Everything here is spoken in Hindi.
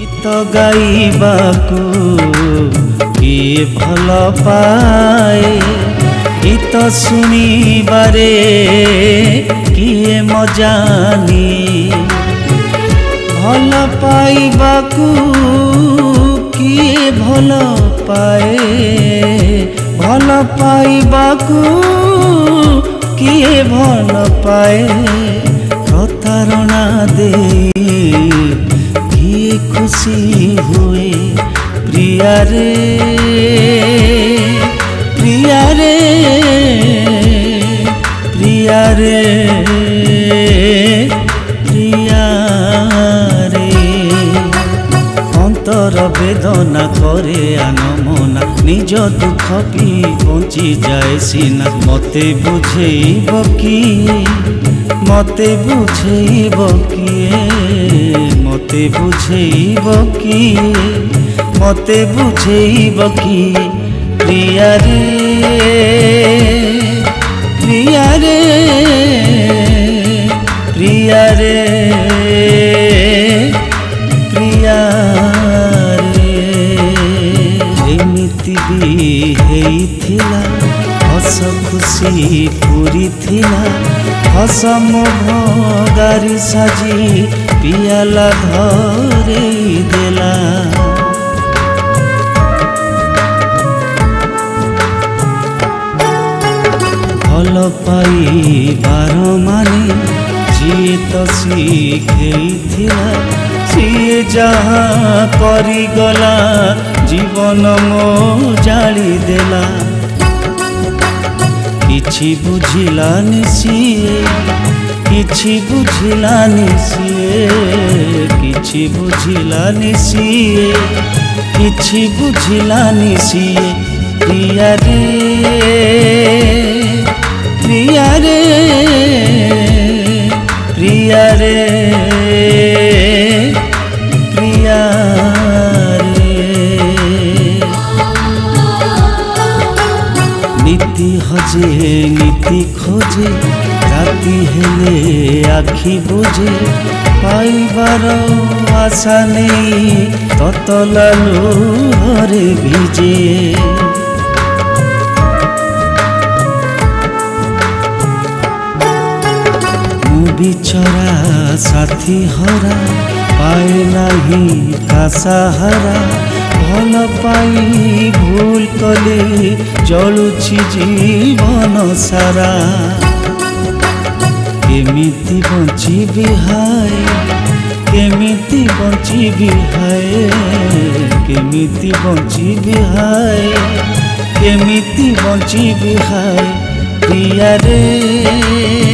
गीत गाइबाकू किए भल पाए, गीत शुणिबारे किए मजानी, भल पाइबाकू किए भल पाए, भल पाइबाकू किए भल पाए, प्रतारणा दे किए खुशी हुए, प्रिया रे प्रिया रे प्रिया रे प्रिया रे। अंतर वेदना करे आनमना, निज दुख भी बंची जाए सीना, मते बुझेइब किए, मते बुझेइब किए, मते बुझेइब किए, मते बुझेइब किए, प्रिया रे प्रिया रे प्रिया रे प्रिया रे। एमिति भी हेइथिला, हस खुशी पूरी थिला, हस मोह गारी साजी पियाला धरे देला। भल पाइबार माने जी तो शिखेइथिला, सी जहाँ करिगला जीवन मो जाली देला। किछि बुझिलानि सिए, किछि बुझिलानि सिए, किछि बुझिलानि सिए, किछि बुझिलानि सिए, प्रिया रे प्रिया रे प्रिया रे प्रिया रे। नीति हजे नीति खोजे, राति हेले आखि बुझे, पाइबार आशा नहीं ततला लुहरे भिजे। बिछरा साथी हरा, पाए नहीं का सहारा, भल पाई भूल कले जलुछि जीवन सारा। केमिति बंचिबी हाय, केमिति बंचिबी हाय, केमिति बंचिबी हाय, केमिति बंचिबी हाय, प्रिया रे